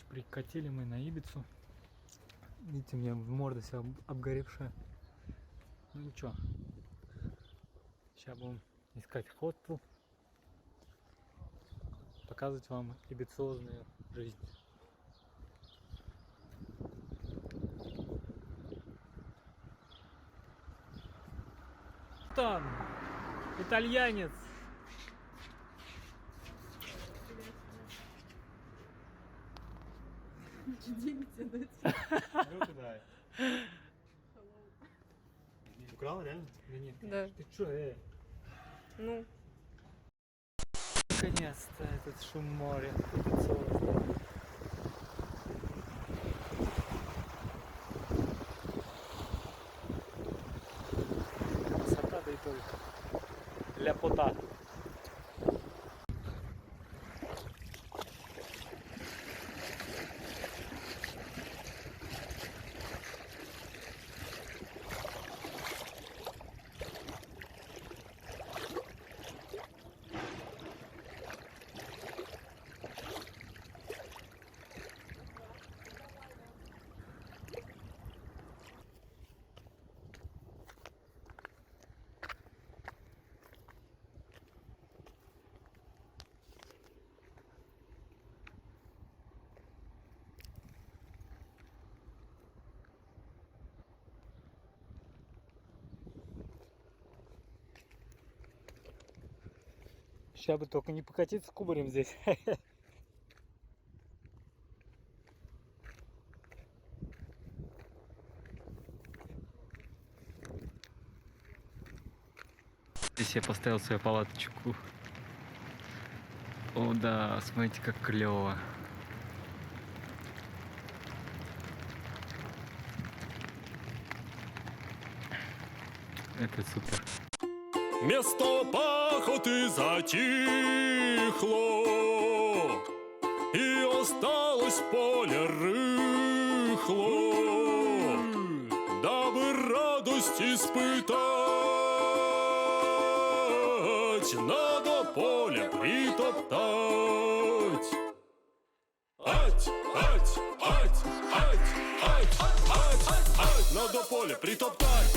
Прикатили мы на Ибицу. Видите, у меня морда вся обгоревшая. Ну ничего. Сейчас будем искать хостел. Показывать вам ибициозную жизнь. Там итальянец. Деньги тебе дать. Руку дай. Украл, реально? Да нет, Да. ты чё, Ну, Наконец-то этот шум моря ибициозный. Красота, да и только. Ляпота. Сейчас бы только не покатиться кубарем здесь. Здесь я поставил свою палаточку. О да, смотрите, как клево. Это супер. Место пахоты затихло, и осталось поле рыхло. Дабы радость испытать, надо поле притоптать. Ать, ать, ать, ать, ать, ать, ать, надо поле притоптать.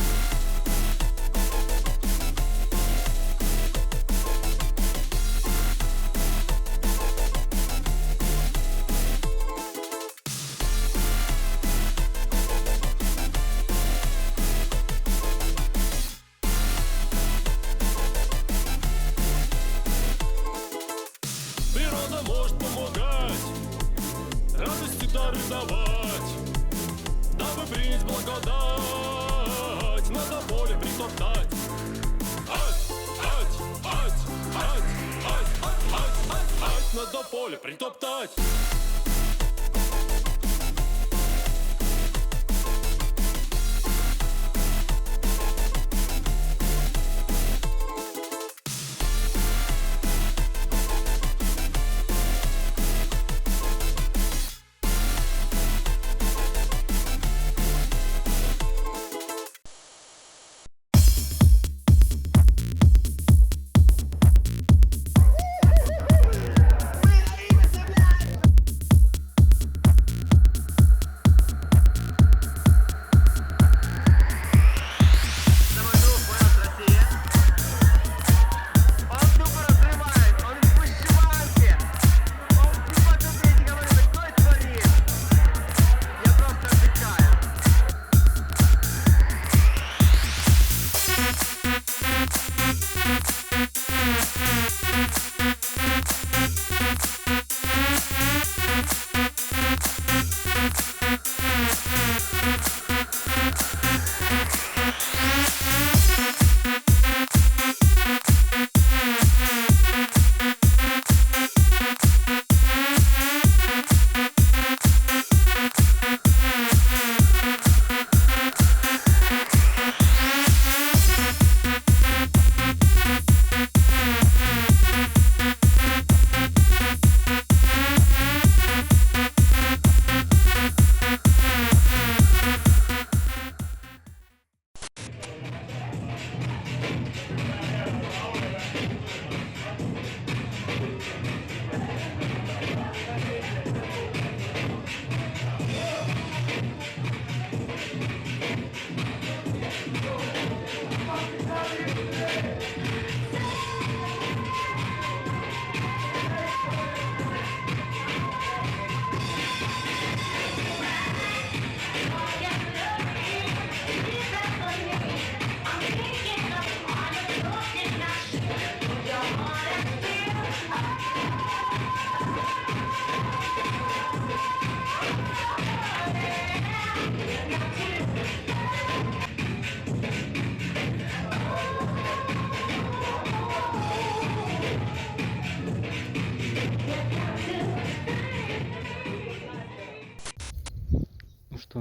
Природа может помогать, радости дары давать. Дабы принять благодать, надо поле притоптать. Ать, ать, ать, ать, ать, ать, ать, ать, ать, надо поле притоптать.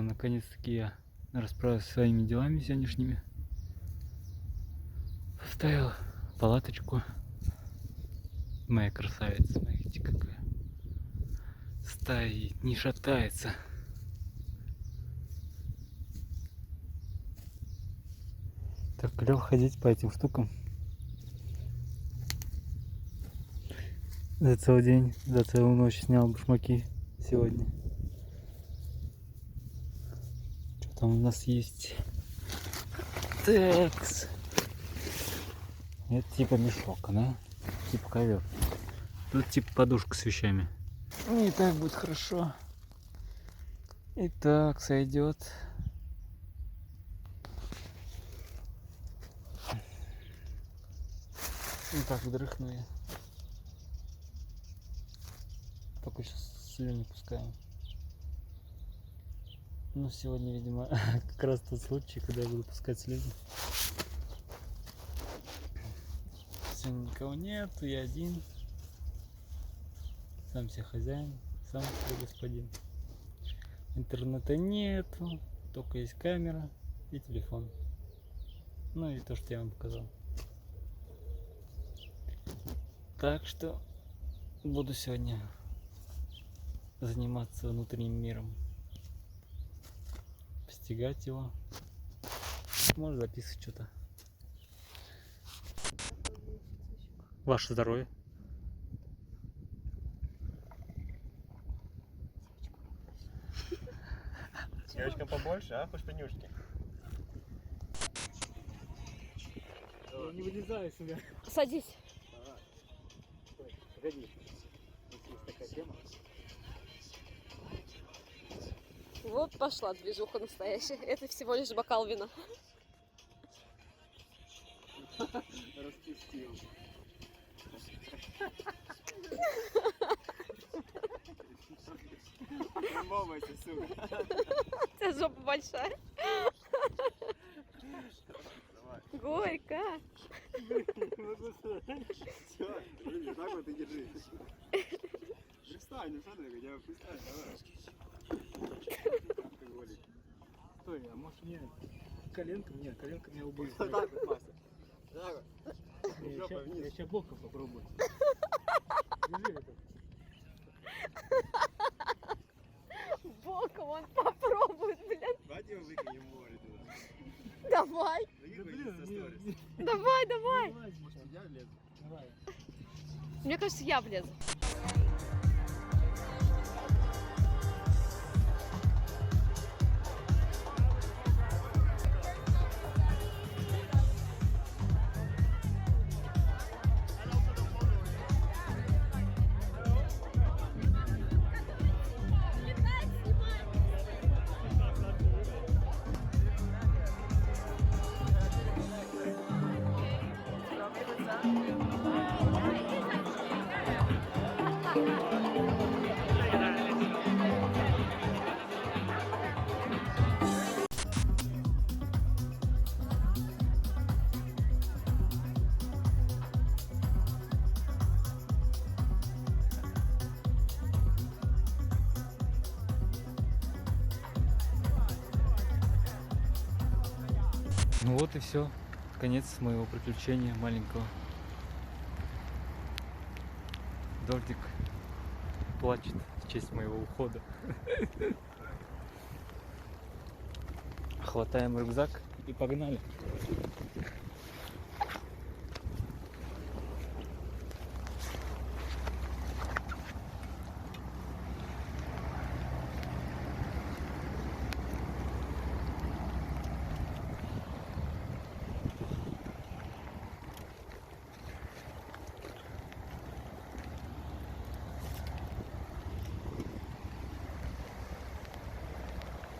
что, наконец-таки я расправился со своими делами сегодняшними. Поставил палаточку. Моя красавица, смотрите какая. Стоит, не шатается. Так клево ходить по этим штукам. За целый день, за целую ночь снял башмаки сегодня. Что там у нас есть? Такс. Это типа мешок, да? Типа ковер. Тут типа подушка с вещами. И так будет хорошо. И так сойдет. Ну так вдрыхну я. Только сейчас слюни пускаю. Ну сегодня, видимо, как раз тот случай, когда я буду пускать слюни. Сегодня никого нету, я один. Сам себе хозяин, сам себе господин. Интернета нету, только есть камера и телефон. Ну и то, что я вам показал. Так что буду сегодня заниматься внутренним миром. Постигать его. Может записывать что-то. Ваше здоровье. Девочка побольше, а? Хочешь понюшки? Я не вылезаю сюда. Садись. Погоди. Есть такая тема. Вот пошла движуха настоящая. Это всего лишь бокал вина. Распустил. Мамайся, сука. У тебя жопа большая. Горько. Все, блин, так вот и держи. Пристань, ну что ты, я пристань, давай. Алкоголик. Стой, а может мне коленка? Нет, коленка меня убьет. Так вот, Мася. Так вот. Жопа Я вниз. сейчас боком попробую. Держи это. Боком он попробует, блин. Давайте его выкинем в море туда. Давай. Выкинем со сторис. Давай, давай. Может, я влезу? Давай. Мне кажется, я влезу. Ну вот и все. Конец моего приключения маленького. Дождик плачет в честь моего ухода. Хватаем рюкзак и погнали.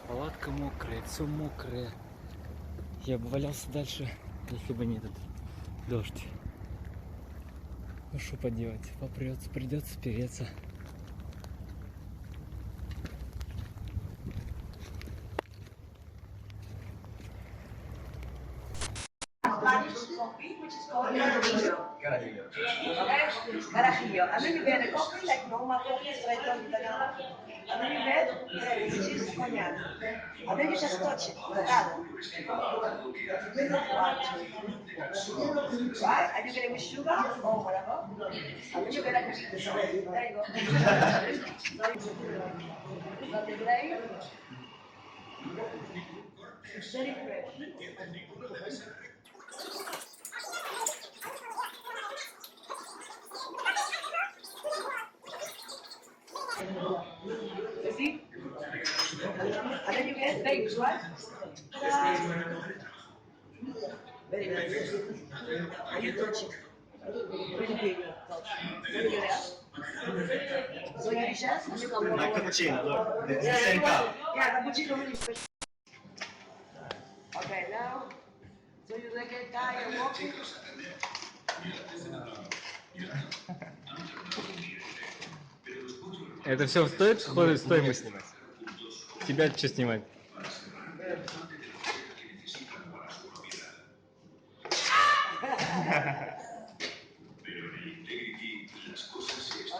Палатка мокрая, все мокрое. Я бы валялся дальше, если бы не этот дождь. Ну что поделать, попрется, придется переться. Carajillo. A mí mi viene cocktail like normal cocktail straight from italiano. And then you get cheese cognac. And then you just touch it, bocado. Right? And you get it with sugar or whatever. And then you get like, there you go. Got the blade. It's very fresh. You see? And then you get baked, right? Very nice. And you touch it. Really big touch. Then you get it. So you dishes and you can walk Like away. cappuccino, look. It's the Yeah, same cup. yeah, cappuccino really special. Okay, now, so you get tired walking. Это все стоит стоимость? Тебя что снимать?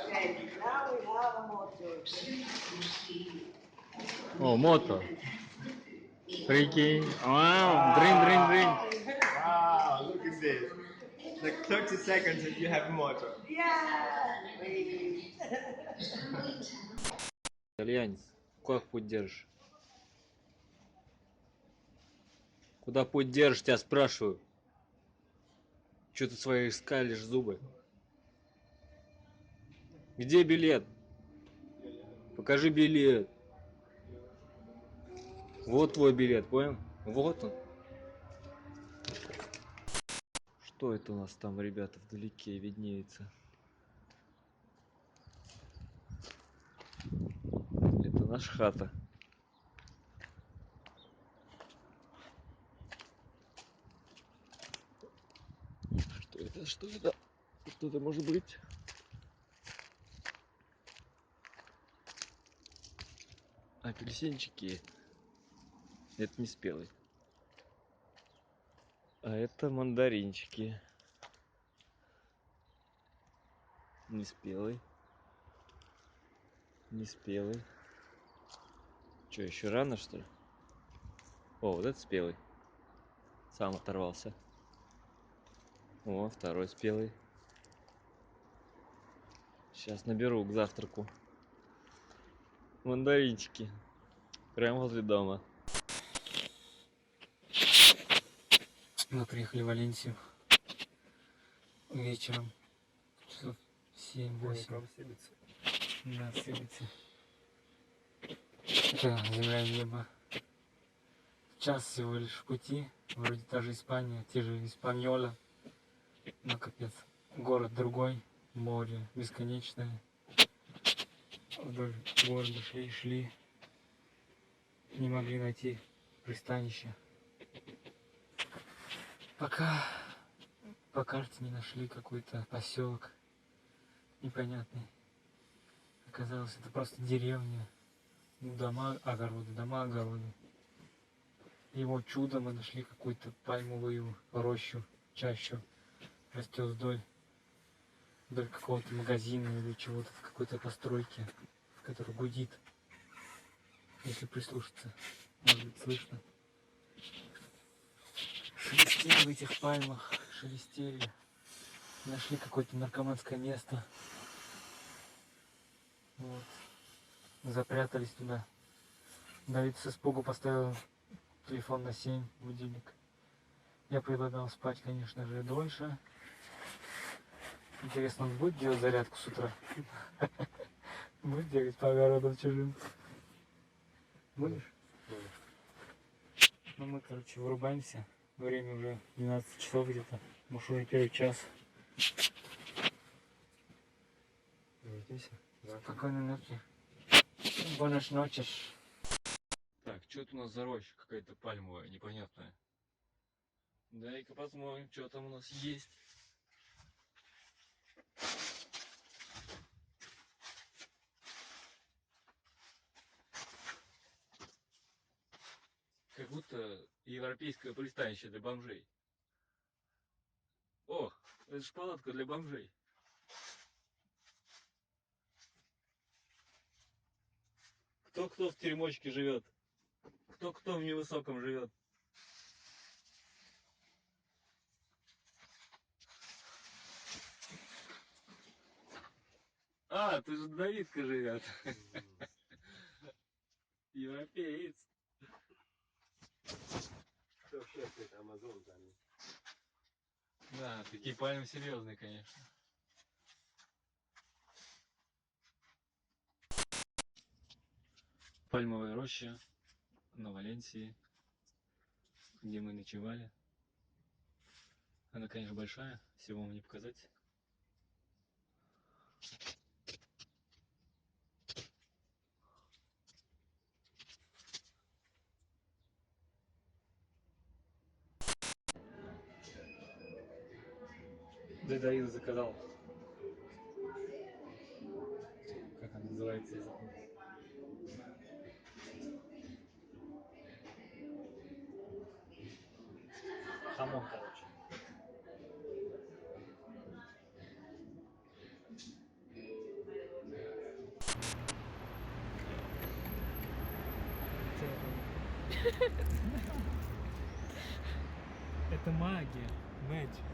Okay, now we have a motor. О, мото. Прикинь. Вау, дрин. Wow, look at this. Like 30 seconds and you have motor. Yeah, baby. Итальянец, как путь держишь? Куда путь держишь, тебя спрашиваю. Че ты свои скалишь зубы? Где билет? Покажи билет. Вот твой билет, понял? Вот он. Что это у нас там, ребята, вдалеке виднеется? Это наша хата. Что это? Что это? Что это может быть? Апельсинчики. Это не спелый. А это мандаринчики. Не спелый. Не спелый. Че, еще рано, что ли? О, вот это спелый. Сам оторвался. О, второй спелый. Сейчас наберу к завтраку. Мандаринчики. Прямо возле дома. Мы приехали в Валенсию вечером. Часов 7-8. Да, сыпется. Это земля и небо. Час всего лишь пути. Вроде та же Испания, те же Испаньола. Но капец. Город другой. Море бесконечное. Вдоль города шли. Не могли найти пристанище. Пока по карте не нашли какой-то поселок непонятный. Оказалось, это просто деревня. Дома, огороды. И вот чудом мы нашли какую-то пальмовую рощу, чащу. Растет вдоль какого-то магазина или чего-то, какой-то постройки, который гудит. Если прислушаться, может быть слышно. Шелестели в этих пальмах, шелестели. Нашли какое-то наркоманское место. Вот. Запрятались туда. Давид с испугу поставил телефон на 7, будильник. Я предлагал спать, конечно же, дольше. Интересно, он будет делать зарядку с утра? Будет бегать по огородам чужим? Будешь? Ну мы, короче, вырубаемся. Время уже 12 часов где-то. Может, уже первый час. Спокойной ночи. Buenas noches. Так, что это у нас за роща какая-то пальмовая, непонятная. Дай-ка посмотрим, что там у нас есть. Как будто европейское пристанище для бомжей. О, это же палатка для бомжей. Кто в теремочке живет? Кто в невысоком живет? А, ты же Давидка живет. Европеец. Да, такие пальмы серьезные, конечно. Пальмовая роща на Валенсии, где мы ночевали. Она, конечно, большая, всего вам не показать. Да, Давид заказал. Как она называется, я забыл. Хамон, короче. Это магия, magic.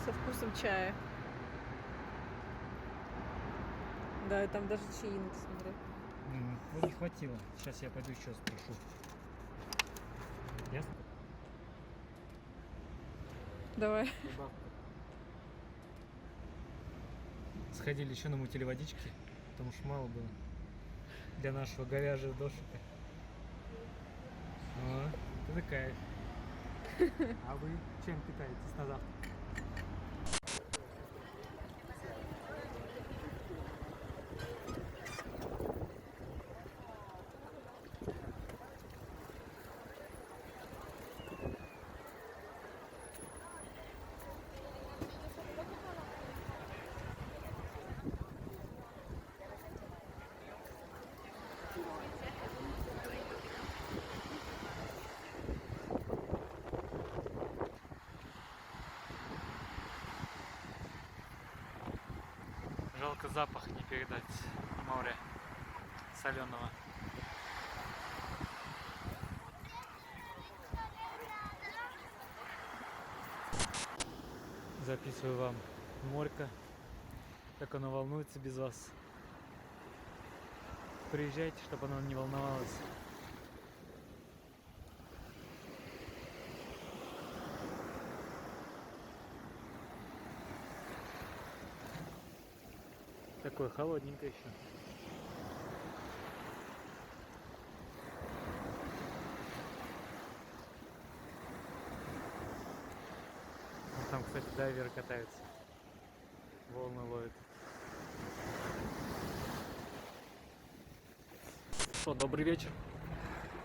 Со вкусом чая. Да, и там даже чаинок, смотри. Ну, не хватило. Сейчас я пойду еще спрошу. Ясно? Давай. Сходили еще намутили водички, потому что мало было для нашего говяжьего дошика. О, это кайф. А вы чем питаетесь на завтрак? Жалко, запах не передать моря соленого. Записываю вам морька, как оно волнуется без вас. Приезжайте, чтобы оно не волновалось. Такое холодненькое еще. Там, кстати, дайверы катаются. Волны ловят. Что, добрый вечер.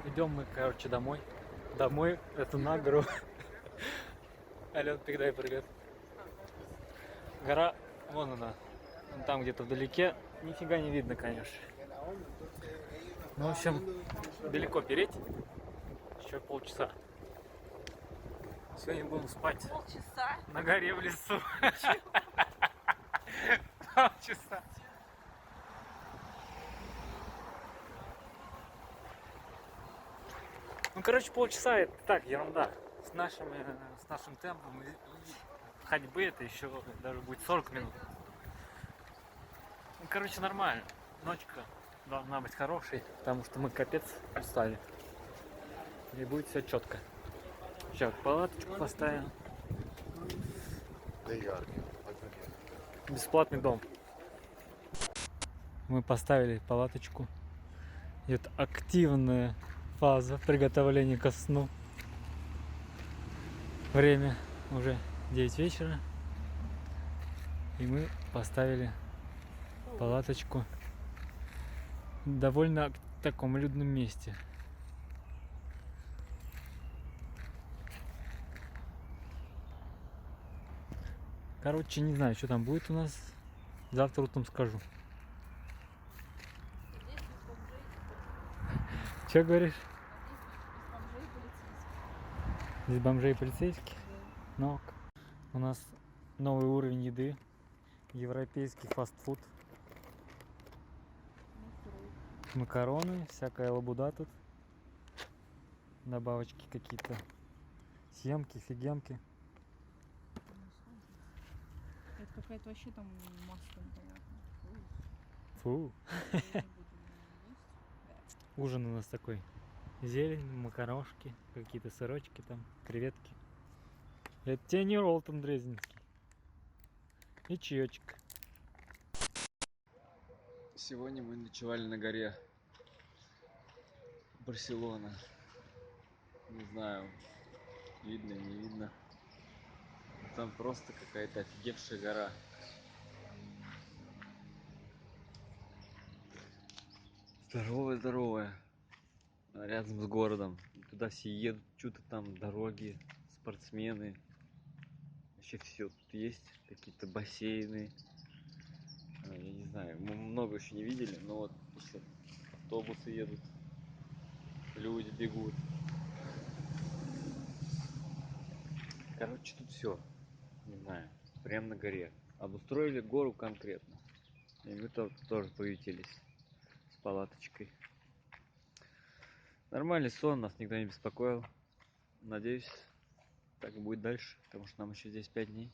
Идем мы, короче, домой. Домой, это на гору. Ален, передай привет. Гора, вон она. Вон там где-то вдалеке. Нифига не видно, конечно. Ну, в общем, далеко переть. Еще полчаса. Сегодня будем спать. Полчаса. На горе в лесу. Полчаса. Ну, короче, полчаса это так, ерунда. С нашим темпом ходьбы это еще даже будет 40 минут. Ну, короче, нормально. Ночка должна быть хорошей, потому что мы капец устали. И будет все четко. Сейчас палаточку поставим. Бесплатный дом. Мы поставили палаточку. Идет активная фаза приготовления ко сну. Время уже 9 вечера. И мы поставили палаточку в довольно таком людном месте. Короче, не знаю, что там будет у нас. Завтра утром скажу. Че говоришь? Здесь бомжи и полицейские? Ну, у нас Новый уровень еды. Европейский фастфуд. Макароны, всякая лабуда тут. Добавочки какие-то. Съемки, фигемки. Это какая-то вообще там масло непонятно. Фу. Ужин у нас такой. Зелень, макарошки, какие-то сырочки там, креветки. Это тебе не Ролтон Дрезденский. И чаечек. Сегодня мы ночевали на горе Барселона. Не знаю, видно, не видно. Там просто какая-то офигевшая гора. Здоровая. Рядом с городом. Туда все едут, что-то там дороги, спортсмены. Вообще все тут есть. Какие-то бассейны. Я не знаю, мы много еще не видели, но вот еще автобусы едут. Люди бегут. Короче, тут все. Не знаю. Прям на горе. Обустроили гору конкретно. И мы тоже поютились. С палаточкой. Нормальный сон, нас никто не беспокоил. Надеюсь, так и будет дальше, потому что нам еще здесь 5 дней.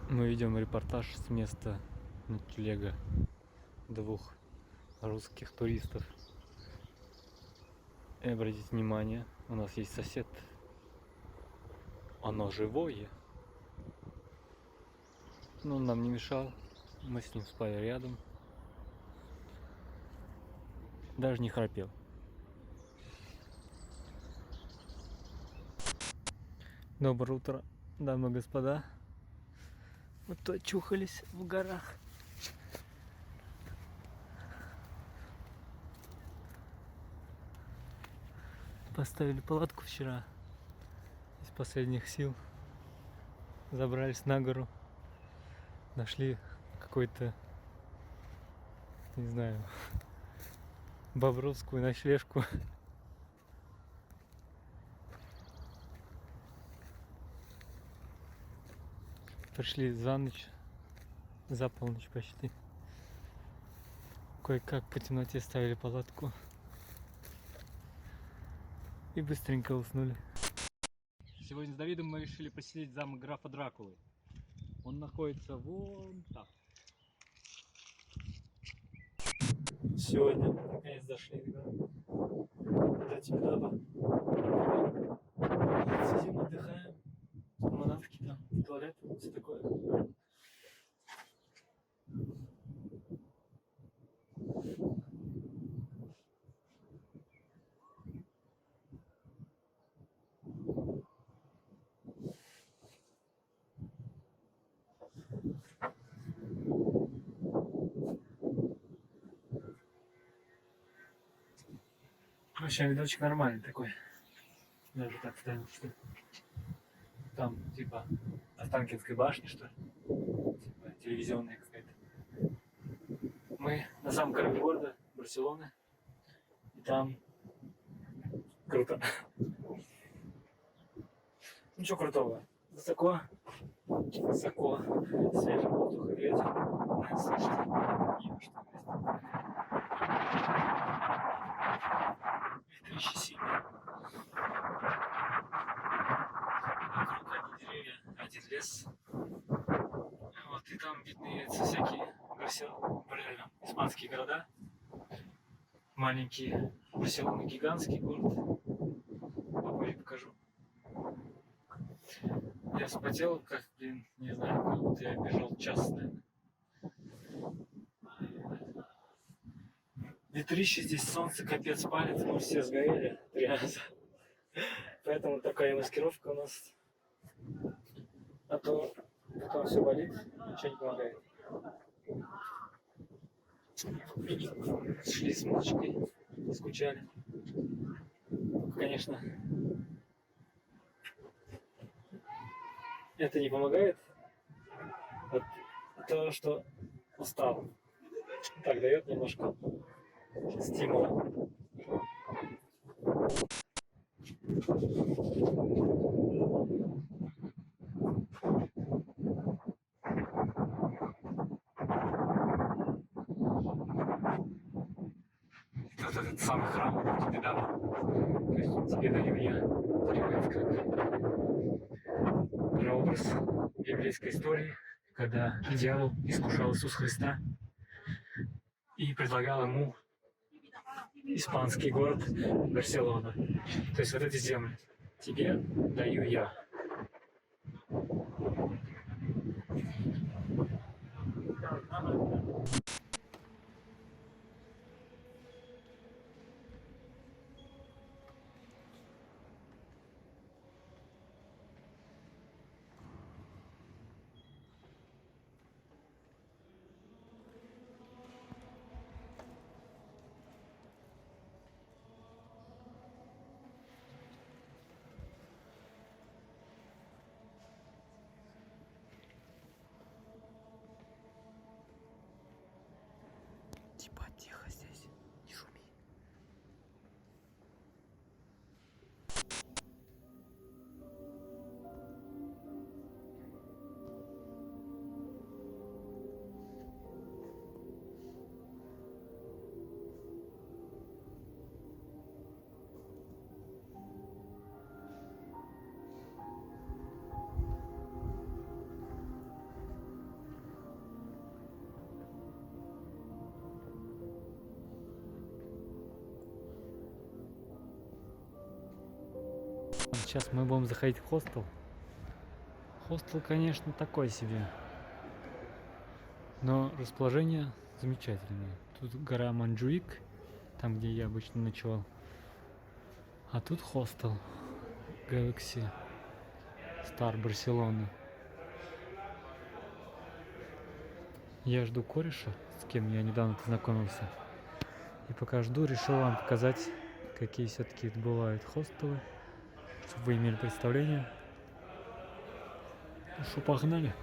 Мы ведем репортаж с места ночлега двух русских туристов. И обратите внимание, у нас есть сосед. Оно живое. Но он нам не мешал. Мы с ним спали рядом. Даже не храпел. Доброе утро, дамы и господа. Вот то очухались в горах. Поставили палатку вчера. Из последних сил. Забрались на гору. Нашли какой-то, не знаю, бобровскую ночлежку. Пришли за ночь, за полночь почти. Кое-как по темноте ставили палатку. И быстренько уснули. Сегодня с Давидом мы решили посетить замок графа Дракулы. Он находится вон там. Сегодня наконец дошли до этих даба. Сидим, отдыхаем. Манавки там, туалет, все такое. В общем, видочек нормальный такой. Я уже так ставил, что там типа Останкинской башни, что ли. Типа телевизионная какая-то. Мы на самом краю города Барселоны. И там круто. Ничего крутого. Высоко. Свежий воздух и ветер. Надо слышать. Что есть. Ветрище сильное. Вокруг одни деревья, один лес. Вот, и там видны всякие испанские города. Маленькие. Барселона гигантский город. Попозже покажу. Я вспотел, как, не знаю, как будто я бежал час, наверное. Ветрище здесь, солнце капец палит, мы все сгорели 3 раза. Поэтому такая маскировка у нас. А то потом все болит, ничего не помогает. Шли с музычкой, скучали. Конечно, это не помогает от того, что устал. Так дает немножко стимула. этот самый храм тебе дам. То есть тебе даю я. Как прообраз библейской истории, когда дьявол искушал Иисуса Христа и предлагал ему испанский город Барселона. То есть вот эти земли тебе даю я. Типа тихо здесь, не шуми. Сейчас мы будем заходить в хостел. Хостел, конечно, такой себе. Но расположение замечательное. Тут гора Монджуик, там, где я обычно ночевал. А тут хостел Galaxy Star Барселона. Я жду кореша, с кем я недавно познакомился. И пока жду, решил вам показать, какие все-таки бывают хостелы, чтобы вы имели представление. Ну что, погнали?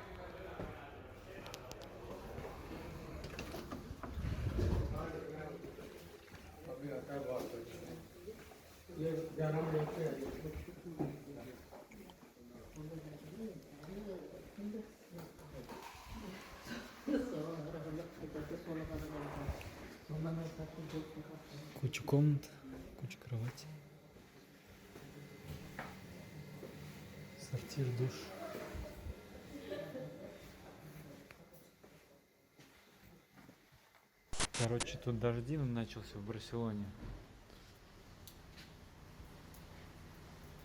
Куча комнат, куча кроватей. Сортир, душ. Короче, тут дожди начался в Барселоне.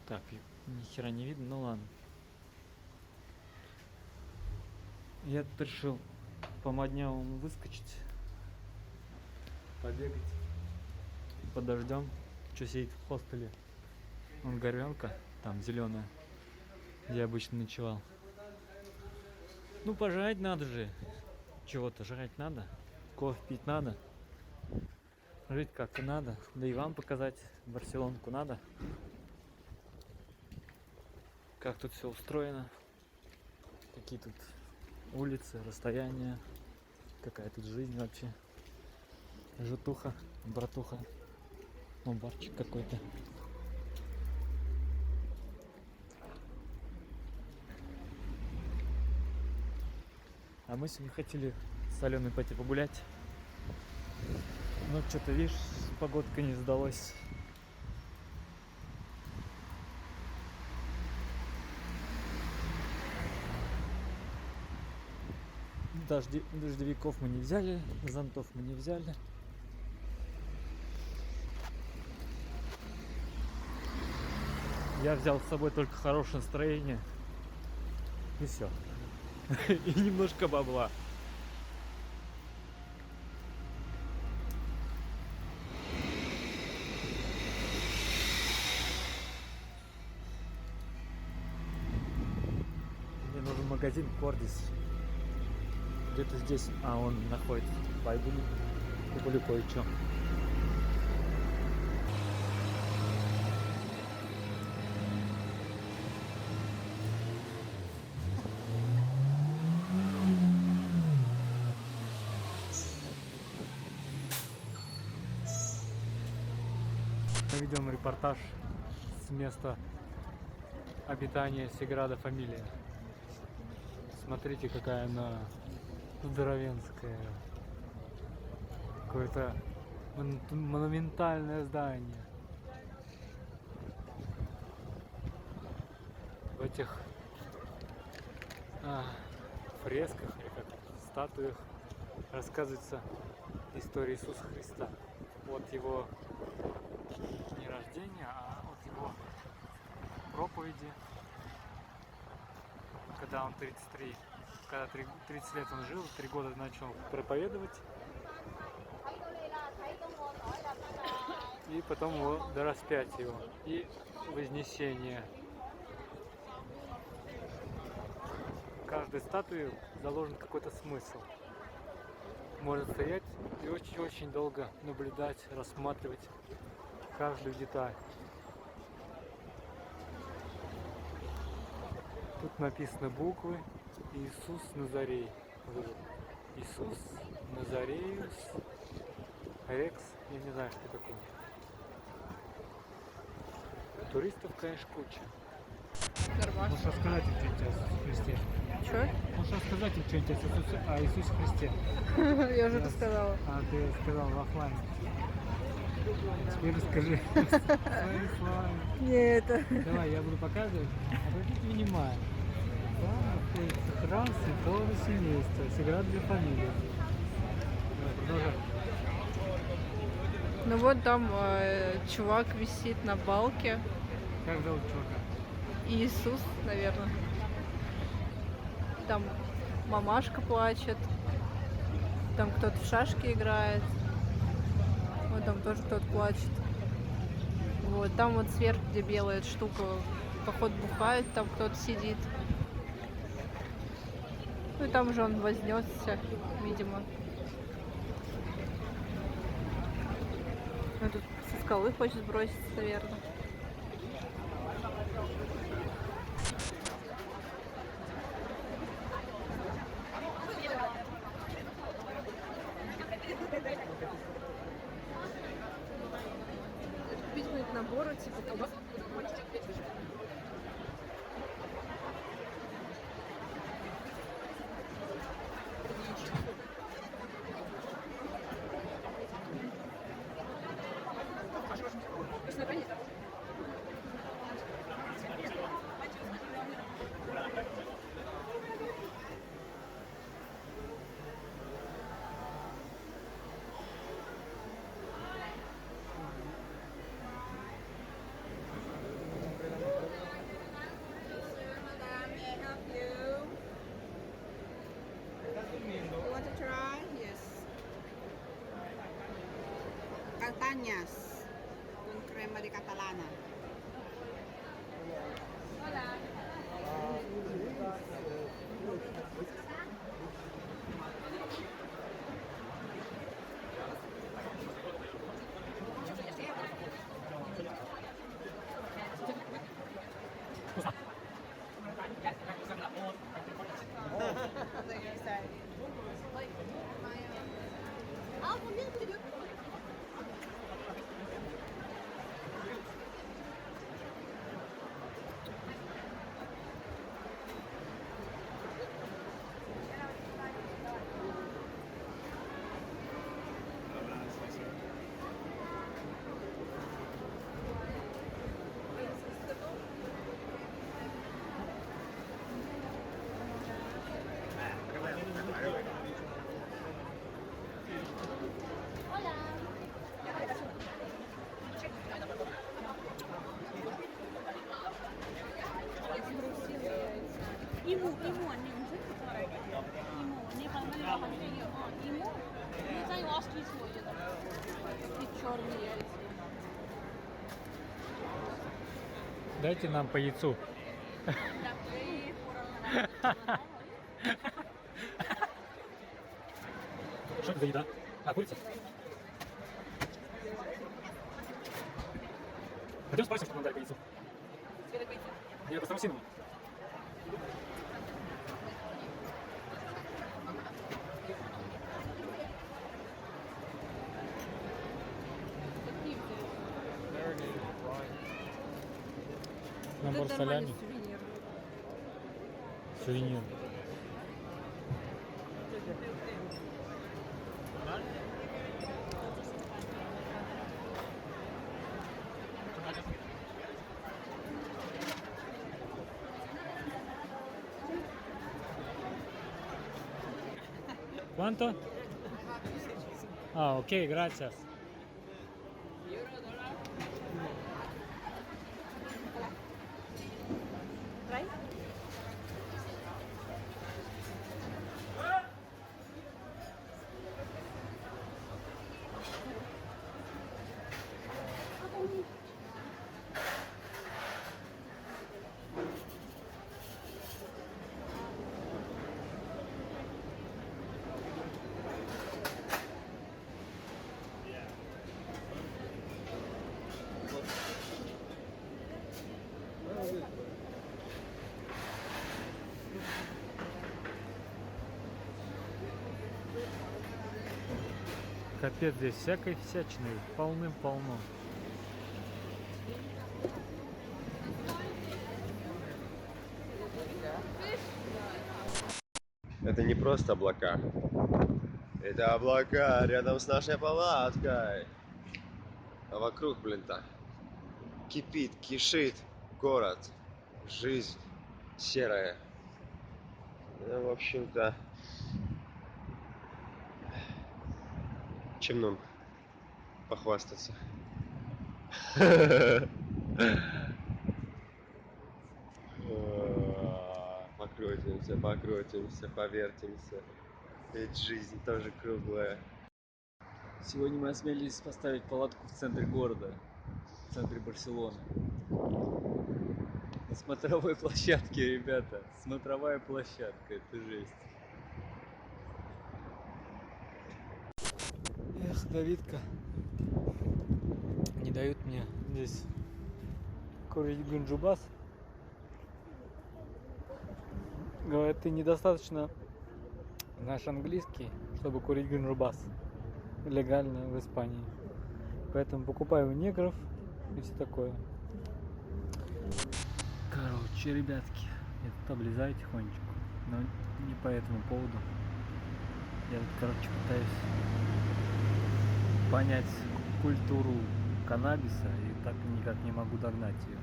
Так, ни хера не видно, ну ладно. Я тут решил по моднявому выскочить, побегать под дождем. Что сидит в хостеле? Вон горелка, там зеленая, где я обычно ночевал. Ну пожрать надо же. Чего-то жрать надо. Кофе пить надо. Жить как-то надо. Да и вам показать Барселонку надо. Как тут все устроено. Какие тут улицы, расстояния. Какая тут жизнь вообще. Житуха, братуха. Ну, барчик какой-то. А мы сегодня хотели с Аленой пойти погулять. Но что-то, видишь, погодка не сдалась. Дождевиков мы не взяли, зонтов мы не взяли. Я взял с собой только хорошее настроение. И все. И немножко бабла. Мне нужен магазин Кордис. Где-то здесь. А, он находится. Пойду куплю кое-что. Мы ведем репортаж с места обитания Саграда Фамилия. Смотрите, какая она здоровенская. Какое-то Монументальное здание. В этих фресках или как статуях рассказывается история Иисуса Христа. Вот его не рождение, а вот его проповеди, когда он 30 лет он жил, 3 года начал проповедовать, и потом его до распятия его и вознесение. В каждой статуе заложен какой-то смысл. Можно стоять и очень-очень долго наблюдать, рассматривать каждую деталь. Тут написаны буквы Иисус Назарей. Вот это. Иисус Назареус Рекс. Я не знаю, что такое. Туристов, конечно, куча. Нормально. Можешь рассказать им что-нибудь о Иисусе Христе? Чё? Можешь рассказать им что-нибудь о Иисусе Христе? Я уже это сказала. А, ты сказал в оффлайне. Теперь расскажи своими словами. Нет. Давай, я буду показывать. Обратите внимание. Там находится храм Святого Семейства, Саградная Фамилия. Давай, продолжай. Ну вот там чувак висит на балке. Как зовут чувака? Иисус, наверное. Там мамашка плачет. Там кто-то в шашки играет. Вот там тоже кто-то плачет. Вот там вот сверху, где белая эта штука, походу бухает, там кто-то сидит. Ну и там же он вознесся, видимо. Ну тут со скалы хочет сброситься, наверное. Купить будет наборы, типа колбас. You want to try? Yes. Castañas con crema de catalana. Imu อันหนึ่งซึ่งอีหมูนี่เขาไม่ได้เขาไม่ได้เยอะอ่อนอีหมูนี่จะอยู่ออสตรีสวยอยู่ตรงนี้черный яйца. Дайте нам по яйцу. Что это за еда? А, курица? Пойдем спросим, что нам дали по яйцу. Нет, по страусиному. Набор Это солями. нормальный сувенир. Сувенир. ¿Cuánto? Ah, ok, gracias. Right? Капец, здесь всякой всячины полным-полно. Это не просто облака. Это облака рядом с нашей палаткой. А вокруг, блин, так кипит, кишит город. Жизнь серая. Ну, в общем-то, чем нам похвастаться? Покрутимся, покрутимся, повертимся. Ведь жизнь тоже круглая. Сегодня мы осмелились поставить палатку в центре города, в центре Барселоны. На смотровой площадке, ребята. Смотровая площадка, это жесть. Эх, Давидка. Не дают мне здесь курить ганджубас. Говорят, ты недостаточно знаешь английский, чтобы курить ганджубас легально в Испании. Поэтому покупаю у негров и все такое. Короче, ребятки, я тут облизаю тихонечку, но не по этому поводу. Я тут, короче, пытаюсь понять культуру каннабиса и так никак не могу догнать ее.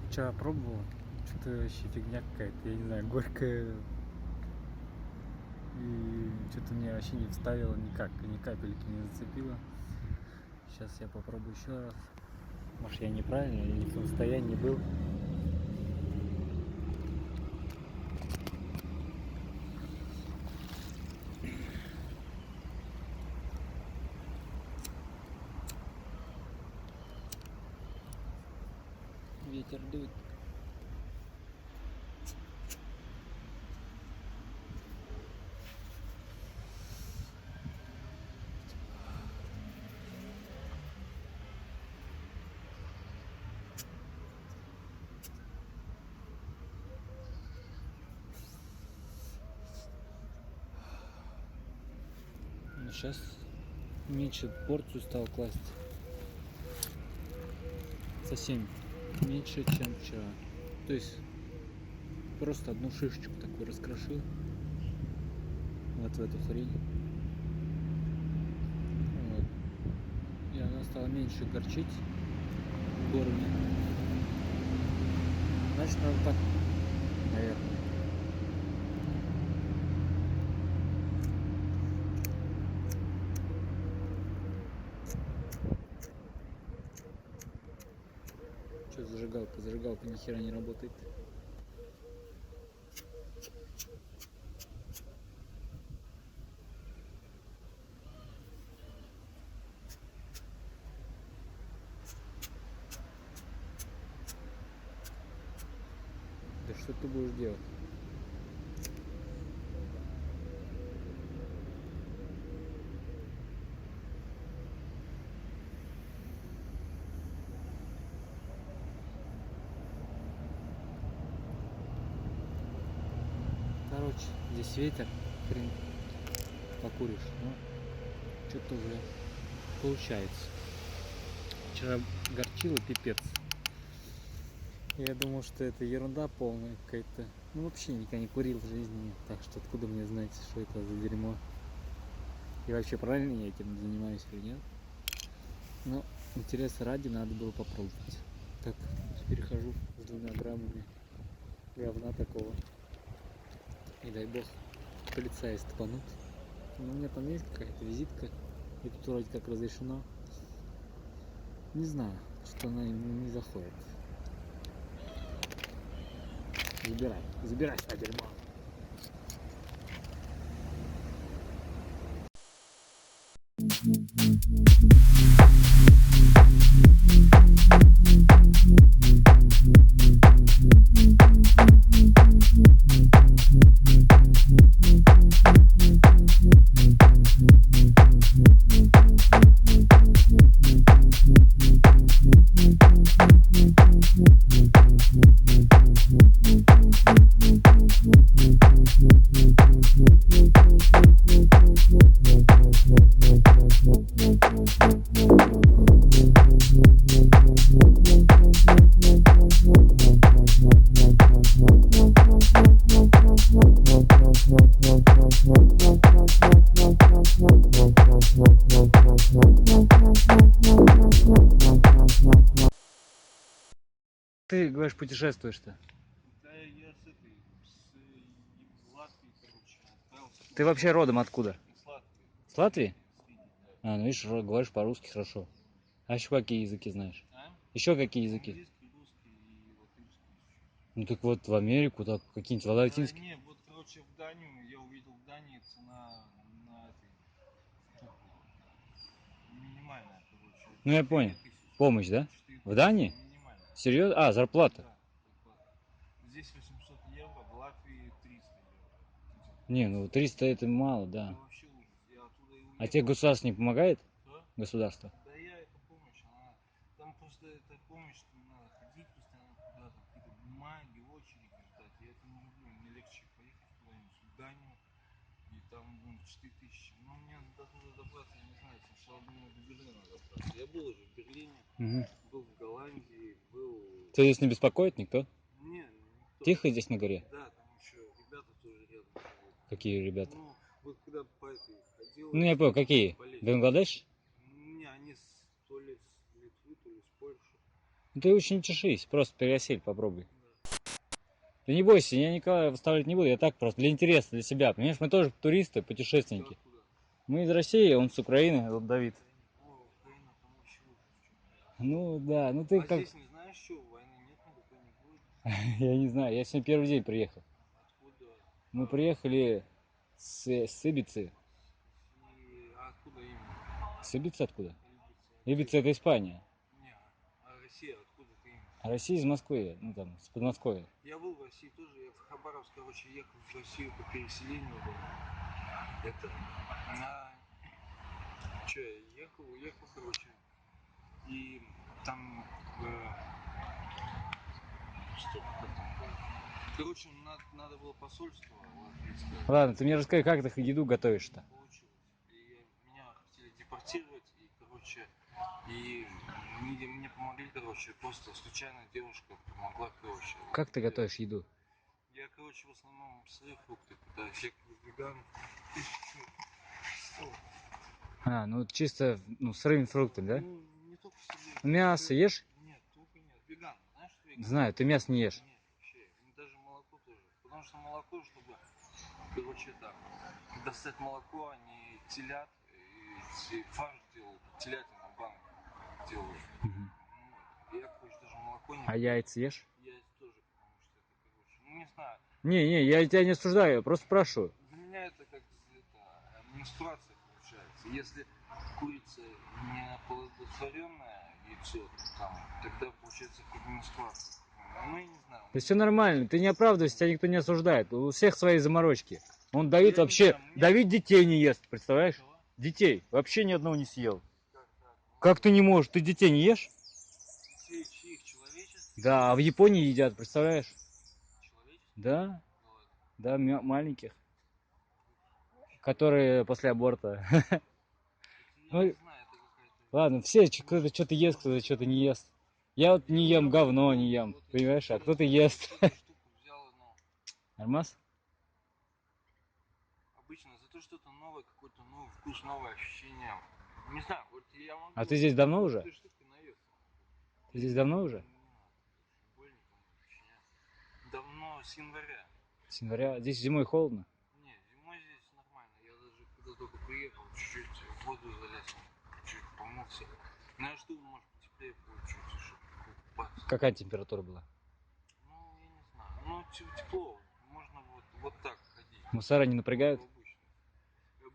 Вчера пробовал, что-то вообще фигня какая-то, я не знаю, горькая. И что-то мне вообще не вставило никак, ни капельки не зацепило. Сейчас я попробую еще раз. Может, я неправильно или не в том состоянии был. Ветер дует. Сейчас меньше порцию стал класть. Совсем меньше, чем вчера. То есть просто одну шишечку такую раскрошил. Вот в эту хрень. Вот. И она стала меньше горчить в горле. Значит, надо так, наверное. Что зажигалка? Зажигалка ни хера не работает. Да что ты будешь делать? Короче, здесь ветер, хрен покуришь, но что-то уже получается. Вчера горчило пипец. Я думал, что это ерунда полная какая-то. Ну вообще никогда не курил в жизни, так что откуда мне знать, что это за дерьмо. И вообще правильно я этим занимаюсь или нет. Но интереса ради надо было попробовать. Так, перехожу с 2 граммами говна такого. И дай бог полицаи стопанут. Но у меня там есть какая-то визитка. И тут вроде как разрешено. Не знаю, что она не заходит. Забирай сюда дерьмо. Ты, говоришь, путешествуешь-то? Да, я с Латвии, короче, отправился. Ты вообще родом откуда? С Латвии. С Латвии? С Риги, да. А, ну видишь, говоришь по-русски хорошо. А еще какие языки знаешь? А? Еще какие языки? Английский, русский и латышский. Ну так вот в Америку, так какие-нибудь латинские. Не, вот, короче, в Данию, я увидел в Дании цена на этой, минимальная, короче. Ну я понял. 4000. Помощь, да? 4000 В Дании? минимальная. Серьезно? А, зарплата? Да, зарплата. Здесь 800 евро, в Латвии 300 евро. Не, ну 300 это мало, Это да. вообще ужас. Я оттуда и уехал. А тебе государство не помогает? Что? Государство? Да я эта помощь, она... Там просто эта помощь, что надо ходить постоянно куда-то, какие-то бумаги, очереди ждать. Я это не люблю. Мне легче поехать куда-нибудь в Данию, и там 4000. Но мне до туда добраться, я не знаю, сначала думаю, до Берлина добраться. Я был уже в Берлине, Угу. был в Голландии, был... Тебя здесь не беспокоит никто? Не, никто. Тихо здесь на горе? Да, там еще ребята тоже рядом живут. Какие ребята? Ну, вот когда по этой ходил... Ну я понял, какие? болезнь. Бангладеш? Не, они то ли с Литвы, то ли с Польши. Ну ты очень не чешись, просто пересель, попробуй. Ты не бойся, я никого выставлять не буду, я так просто для интереса, для себя. Понимаешь, мы тоже туристы, путешественники. Откуда? Мы из России, он с Украины, вот Давид. О, Украина, там еще лучше. Ну да, ну ты А как... здесь не знаешь, что войны нет, никакой не будет. Я не знаю, я сегодня первый день приехал. Откуда? Мы приехали с Ибицы. А откуда именно? С Ибицы откуда? Ибица. Ибица это Испания. Не, а Россия откуда ты именно? А Россия из Москвы, ну там, с Подмосковья. Я был в России тоже, я в Хабаровск, короче, ехал в Россию по переселению. Это... Че, я ехал, короче, и там... Стоп, как там было? Короче, надо было посольство латвийское. Ладно, ты мне расскажи, как ты еду готовишь-то? Получилось. И меня хотели депортировать, и, короче, и мне помогли, короче, просто случайно девушка помогла, короче. Как ты готовишь еду? Я, короче, в основном сырые фрукты питаюсь, я как веган. А, ну чисто, ну, сырыми фруктами, да? Ну, не только сырые. Мясо ешь? Нет, только нет. Веган. Знаешь, что веган? Знаю, ты мясо не ешь. Нет, вообще. Даже молоко тоже. Потому что молоко, чтобы, короче, так, достать молоко, они телят, и фарш делают, телятина, банк делают. Мгм. Ну, я, короче, даже молоко не А яйца ешь? Яйца тоже, потому что это, короче, ну, не знаю. Не, я тебя не осуждаю, я просто спрашиваю. Для меня это как менструация получается. Если курица не оплодотворенное яйцо, там, тогда получается как менструация. Ну, я не знаю. Да все нормально, ты не оправдывайся, тебя никто не осуждает. У всех свои заморочки. Он Давид Я не вообще, знаю, мне- Давид детей не ест, представляешь? Чего? Детей. Вообще ни одного не съел. Как так? Как ты не можешь? Ты детей не ешь? Детей чьих? Человеческих? Да, а в Японии едят, представляешь? Человеческих? Да, Да ладно. да, маленьких. Которые после аборта. Это я Ну, не знаю, это какая-то... Ладно, все, кто-то что-то ест, кто-то что-то не ест. Я вот не ем говно, не ем, Вот я понимаешь, а тоже кто-то ест. эту штуку взял, ну, Нормас? обычно за то, что это новое, какой-то новый вкус, новое ощущение. Не знаю, вот я могу... А ты здесь давно уже? этой штукой наесться. Ты здесь давно уже? Не надо, больно кому причинять. Давно с января. С января. Здесь зимой холодно. Не, зимой здесь нормально. Я даже когда только приехал, чуть-чуть в воду залез, чуть помылся. Ну я жду, может теплее будет чуть, чтобы купаться. Какая температура была? Ну, я не знаю. Ну, тепло. Можно вот так ходить. Мусора не напрягают? Обычно.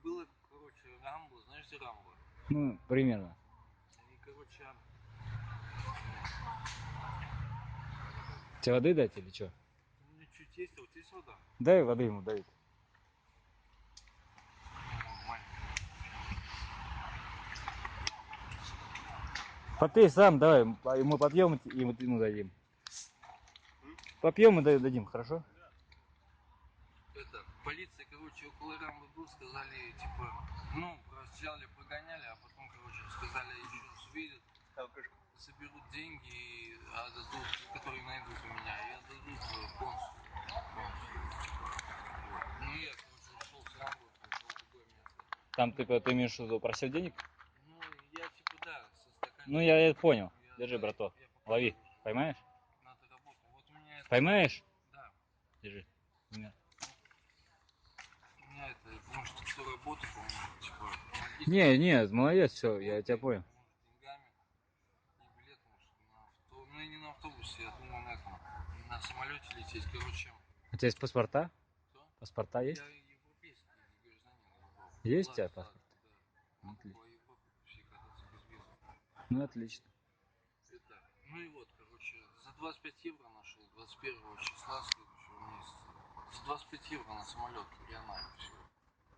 Было, короче, Рамбла, знаешь, где Рамбла? Ну, примерно. И, короче, Тебе воды дать или что? ну, чуть есть, а вот есть вода. Дай воды ему, дай. Нормально. Попей сам, давай. Мы попьем и вот ему дадим. Попьем и дадим, хорошо? Это, полиция, короче, около Рамбы был, сказали, типа, ну, сделали, погоняли, а потом, короче, сказали, еще раз увидят, соберут деньги и отдадут, которые найдут у меня, и отдадут полностью. Вот. Ну, я, короче, ушел с Рамбы, пошел в другое место. Там ты имеешь в виду просил денег? Ну, я, типа, да, со стаканчиком. Ну, я это понял. Я, Держи, да, браток. я Лови. показываю. Поймаешь? Надо работать. Вот у меня это... Поймаешь? Да. Держи. Нет. У меня это, может, все работает, по-моему, типа, Не, молодец, все, я тебя понял. может, деньгами и билет, может, на автобус. Ну, и не на автобусе, я думаю, на этом, на самолете лететь, короче. У тебя есть паспорта? Что? Паспорта есть? Я европейский гражданин. Есть у тебя Влад, паспорт? да. Отлично. По Европе вообще кататься без визы. Ну, отлично. Это, ну и вот, короче, за 25 евро нашел 21 числа следующего месяца. За 25 евро на самолет Рианай, все.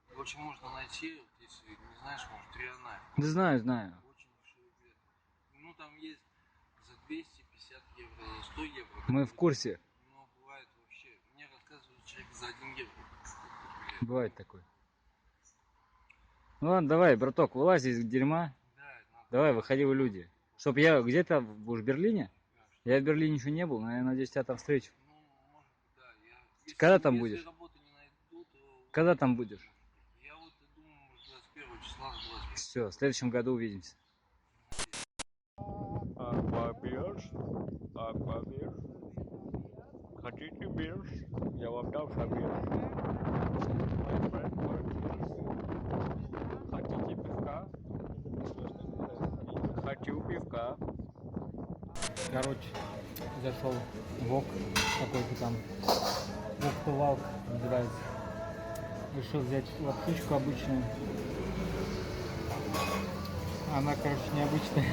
Короче, можно найти, вот, если не знаешь, может, Рианай. Да знаю. Очень дешевый билет. Ну, там есть за 250 евро, за 100 евро. Мы в курсе. Но бывает вообще. Мне рассказывают, человек за 1 евро. Бывает такое. Ну ладно, давай, браток, вылазь из дерьма. Да, надо. Давай, выходи в люди. Чтоб я где-то будешь в Берлине? Я в Берлине еще не был, но я надеюсь тебя там встречу. Ну, может быть, да. Если, Когда там если будешь? работу не найду, то... Когда там будешь? Я вот думаю, может, 21 числа, 25. Все, в следующем году увидимся. Аквабирж. Хотите бирж? Я вам дам бирж. Хотите пивка? Хочу пивка. Короче, зашел в ОК какой-то там. Вок-то-валк называется. Решил взять лапшичку обычную. Она, короче, необычная.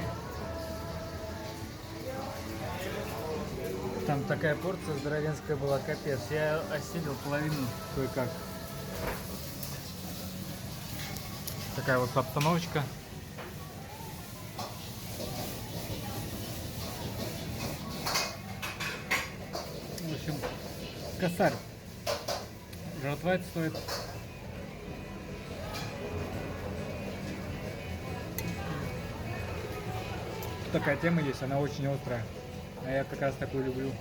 Там такая порция здоровенская была, капец. Я осилил половину кое-как. Такая вот обстановочка. В общем, косарь. Жратва стоит. Такая тема есть, она очень острая. А я как раз такую люблю.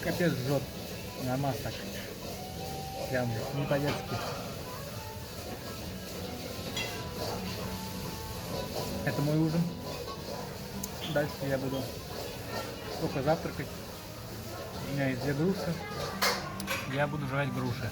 Капец жжет. Нормально так. Прям не по-детски. Это мой ужин. Дальше я буду только завтракать. У меня есть 2 груши. Я буду жрать груши.